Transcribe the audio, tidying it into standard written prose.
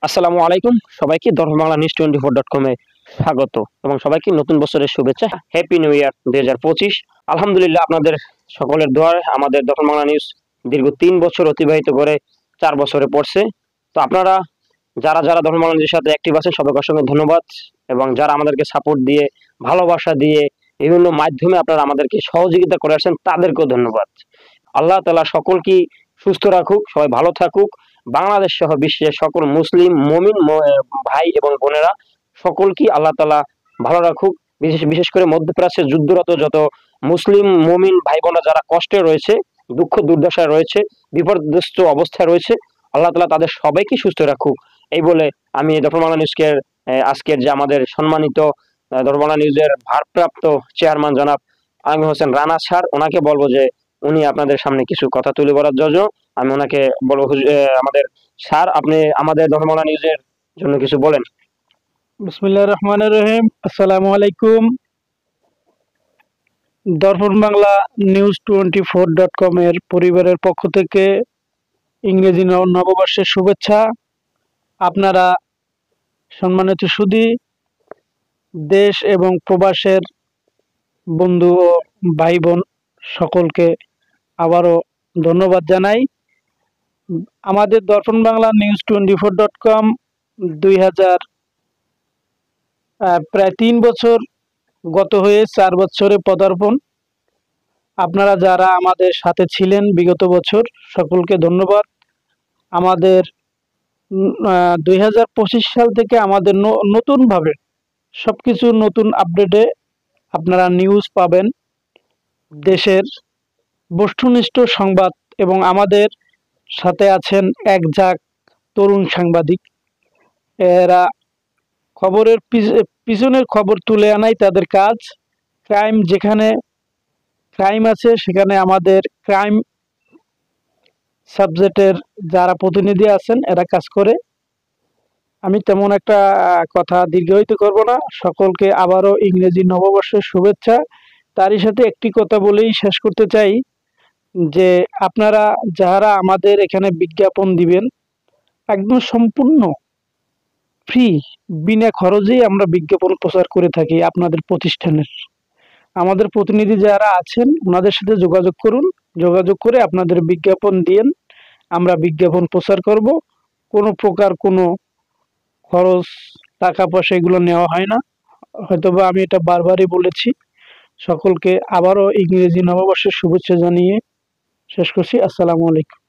আসসালামু আলাইকুম সবাইকে বাংলা নিউজ 24.com এ স্বাগত এবং সবাইকে নতুন বছরের শুভেচ্ছা। Happy new year 2025। আলহামদুলিল্লাহ, আপনাদের সকলের দোয়ায় আমাদের বাংলা নিউজ দীর্ঘ 3 বছর অতিবাহিত করে 4 বছরে পড়ছে। তো আপনারা যারা যারা বাংলা নিউজের সাথে অ্যাক্টিভ আছেন সবাইকে অসংখ্য ধন্যবাদ, এবং যারা আমাদেরকে সাপোর্ট দিয়ে, ভালোবাসা দিয়ে, বিভিন্ন মাধ্যমে আপনারা আমাদেরকে সহযোগিতা করে আসছেন তাদেরকেও ধন্যবাদ। আল্লাহ তাআলা সকলকে সুস্থ রাখুক, সবাই ভালো থাকুক। বাংলাদেশ সহ বিশ্বের সকল মুসলিম মুমিন ভাই এবং বোনেরা সকলকে আল্লাহ তাআলা ভালো রাখুক। বিশেষ বিশেষ করে মধ্যপ্রাচ্যে যুদ্ধরত যত মুসলিম মুমিন ভাই বোনেরা যারা কষ্টে রয়েছে, দুঃখ দুর্দশায় রয়েছে, বিপর্যস্ত অবস্থায় রয়েছে, আল্লাহ তাআলা তাদের সবাইকে সুস্থ রাখুক। এই বলে আমি বাংলা নিউজকে আজকের যে আমাদের সম্মানিত বাংলা নিউজের ভারপ্রাপ্ত চেয়ারম্যান জনাব আমির হোসেন রানা স্যার, ওনাকে বলবো যে উনি আপনাদের সামনে কিছু কথা তুলে ধরার জন্য আমি ওনাকে বলবো, আমাদের স্যার, আপনি আমাদের বাংলা নিউজের জন্য কিছু বলেন। বিসমিল্লাহির রহমানির রহিম। আসসালামু আলাইকুম। দর্পণ বাংলা নিউজ 24.com এর পরিবারের পক্ষ থেকে ইংরেজি নববর্ষের শুভেচ্ছা। আপনারা সম্মানিত সুধী, দেশ এবং প্রবাসের বন্ধু ও ভাই বোন সকলকে আবারও ধন্যবাদ জানাই। আমাদের দর্পণ বাংলা নিউজ 24.com 2000 প্রায় 3 বছর গত হয়ে 4 বছরে পদার্পণ। আপনারা যারা আমাদের সাথে ছিলেন বিগত বছর সকলকে ধন্যবাদ। আমাদের 2025 সাল থেকে আমাদের নতুনভাবে সবকিছু নতুন আপডেটে আপনারা নিউজ পাবেন, দেশের বস্তুনিষ্ঠ সংবাদ, এবং আমাদের সাথে আছেন এক ঝাঁক তরুণ সাংবাদিক। এরা খবরের পিছনের খবর তুলে আনাই তাদের কাজ। যেখানে ক্রাইম আছে সেখানে আমাদের ক্রাইম সাবজেক্টের যারা প্রতিনিধি আছেন এরা কাজ করে। আমি তেমন একটা কথা দীর্ঘায়িত করব না। সকলকে আবারও ইংরেজি নববর্ষের শুভেচ্ছা। তারই সাথে একটি কথা বলেই শেষ করতে চাই যে আপনারা যারা আমাদের এখানে বিজ্ঞাপন দিবেন, একদম সম্পূর্ণ ফ্রি, বিনা খরচেই আমরা বিজ্ঞাপন প্রচার করে থাকি আপনাদের প্রতিষ্ঠানের। আমাদের প্রতিনিধি যারা আছেন ওনাদের সাথে যোগাযোগ করুন, যোগাযোগ করে আপনাদের বিজ্ঞাপন দিন, আমরা বিজ্ঞাপন প্রচার করব। কোনো প্রকার কোনো খরচ, টাকা পয়সা এগুলো নেওয়া হয় না। হয়তোবা আমি এটা বারবারই বলেছি। সকলকে আবারও ইংরেজি নববর্ষের শুভেচ্ছা জানিয়ে শেষ করছি। আসসালামু আলাইকুম।